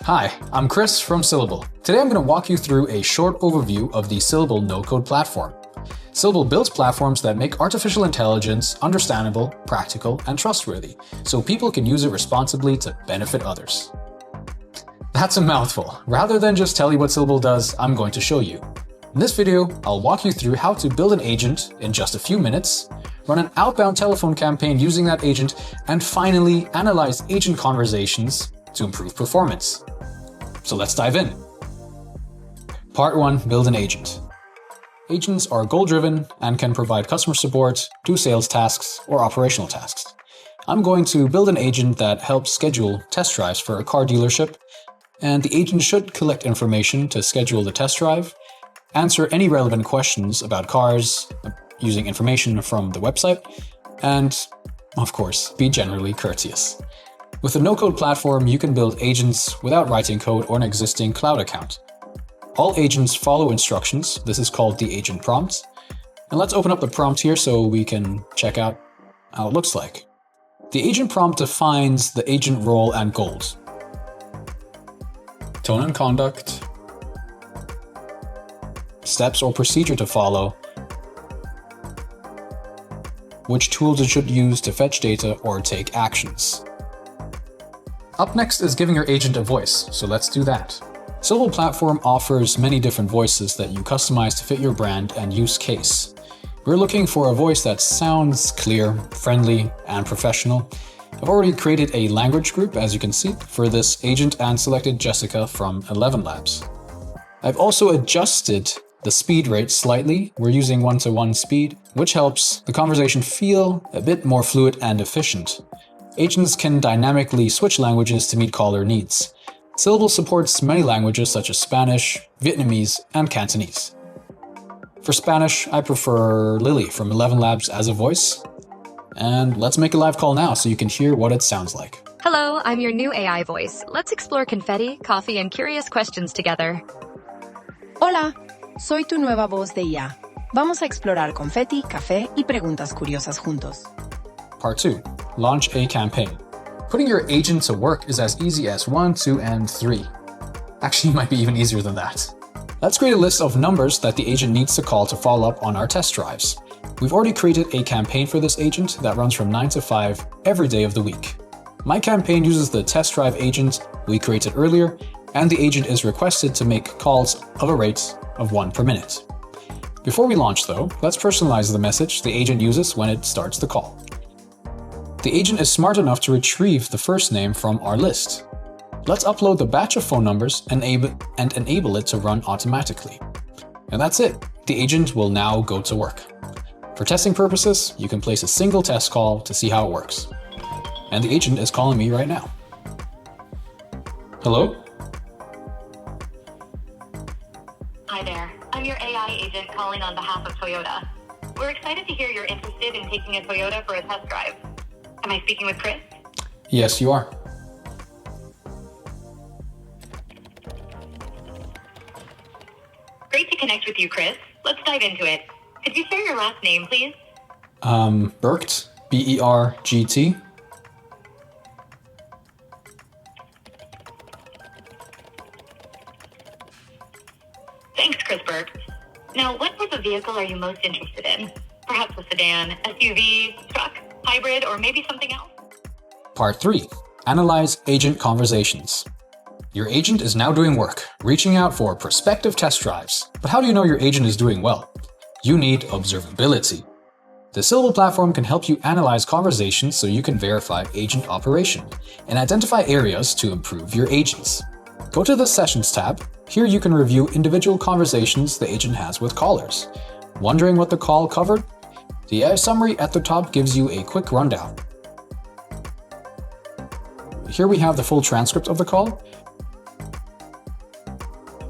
Hi, I'm Chris from Syllable. Today I'm going to walk you through a short overview of the Syllable no-code platform. Syllable builds platforms that make artificial intelligence understandable, practical, and trustworthy, so people can use it responsibly to benefit others. That's a mouthful. Rather than just tell you what Syllable does, I'm going to show you. In this video, I'll walk you through how to build an agent in just a few minutes, run an outbound telephone campaign using that agent, and finally analyze agent conversations to improve performance. So let's dive in. Part 1. Build an agent. Agents are goal-driven and can provide customer support, do sales tasks, or operational tasks. I'm going to build an agent that helps schedule test drives for a car dealership, and the agent should collect information to schedule the test drive, answer any relevant questions about cars using information from the website, and, of course, be generally courteous. With a no-code platform, you can build agents without writing code or an existing cloud account. All agents follow instructions. This is called the agent prompt. And let's open up the prompt here so we can check out how it looks like. The agent prompt defines the agent role and goals. Tone and conduct. Steps or procedure to follow. Which tools it should use to fetch data or take actions. Up next is giving your agent a voice, so let's do that. Syllable platform offers many different voices that you customize to fit your brand and use case. We're looking for a voice that sounds clear, friendly, and professional. I've already created a language group, as you can see, for this agent and selected Jessica from 11 Labs. I've also adjusted the speed rate slightly. We're using 1-to-1 speed, which helps the conversation feel a bit more fluid and efficient. Agents can dynamically switch languages to meet caller needs. Syllable supports many languages such as Spanish, Vietnamese, and Cantonese. For Spanish, I prefer Lily from 11 Labs as a voice. And let's make a live call now so you can hear what it sounds like. Hello, I'm your new AI voice. Let's explore confetti, coffee, and curious questions together. Hola, soy tu nueva voz de IA. Vamos a explorar confeti, café y preguntas curiosas juntos. Part 2. Launch a campaign. Putting your agent to work is as easy as 1, 2, and 3. Actually, it might be even easier than that. Let's create a list of numbers that the agent needs to call to follow up on our test drives. We've already created a campaign for this agent that runs from 9 to 5 every day of the week. My campaign uses the test drive agent we created earlier, and the agent is requested to make calls of a rate of 1 per minute. Before we launch though, let's personalize the message the agent uses when it starts the call. The agent is smart enough to retrieve the first name from our list. Let's upload the batch of phone numbers and enable it to run automatically. And that's it. The agent will now go to work. For testing purposes, you can place a single test call to see how it works. And the agent is calling me right now. Hello? Hi there. I'm your AI agent calling on behalf of Toyota. We're excited to hear you're interested in taking a Toyota for a test drive. Am I speaking with Chris? Yes, you are. Great to connect with you, Chris. Let's dive into it. Could you share your last name, please? Bergt, B-E-R-G-T. Thanks, Chris Burke. Now, what type of vehicle are you most interested in? Perhaps a sedan, SUV, truck, hybrid, or maybe something else? Part 3. Analyze agent conversations. Your agent is now doing work, reaching out for prospective test drives. But how do you know your agent is doing well? You need observability. The Syllable platform can help you analyze conversations so you can verify agent operation and identify areas to improve your agents. Go to the Sessions tab. Here you can review individual conversations the agent has with callers. Wondering what the call covered? The AI summary at the top gives you a quick rundown. Here we have the full transcript of the call.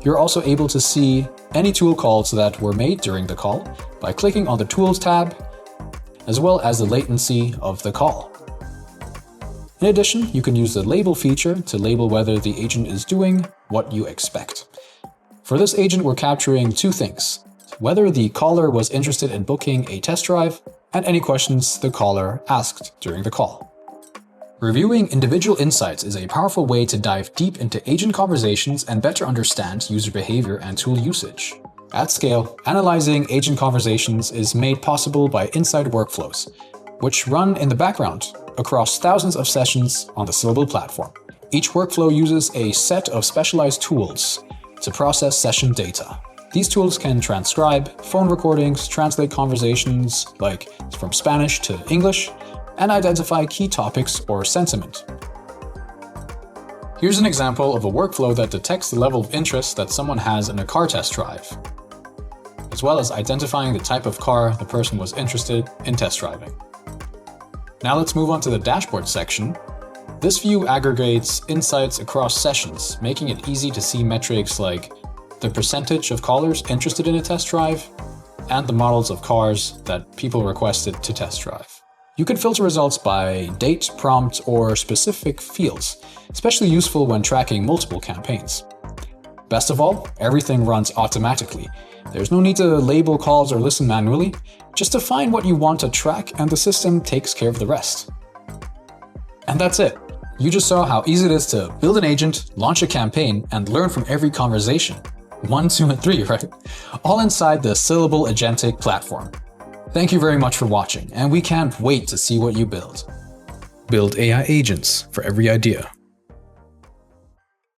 You're also able to see any tool calls that were made during the call by clicking on the Tools tab, as well as the latency of the call. In addition, you can use the label feature to label whether the agent is doing what you expect. For this agent, we're capturing 2 things: whether the caller was interested in booking a test drive, and any questions the caller asked during the call. Reviewing individual insights is a powerful way to dive deep into agent conversations and better understand user behavior and tool usage. At scale, analyzing agent conversations is made possible by insight workflows, which run in the background across thousands of sessions on the Syllable platform. Each workflow uses a set of specialized tools to process session data. These tools can transcribe phone recordings, translate conversations like from Spanish to English, and identify key topics or sentiment. Here's an example of a workflow that detects the level of interest that someone has in a car test drive, as well as identifying the type of car the person was interested in test driving. Now let's move on to the dashboard section. This view aggregates insights across sessions, making it easy to see metrics like the percentage of callers interested in a test drive and the models of cars that people requested to test drive. You can filter results by date, prompt, or specific fields, especially useful when tracking multiple campaigns. Best of all, everything runs automatically. There's no need to label calls or listen manually. Just define what you want to track and the system takes care of the rest. And that's it. You just saw how easy it is to build an agent, launch a campaign, and learn from every conversation. 1, 2, and 3, right? All inside the Syllable agentic platform. Thank you very much for watching, and we can't wait to see what you build. Build AI agents for every idea.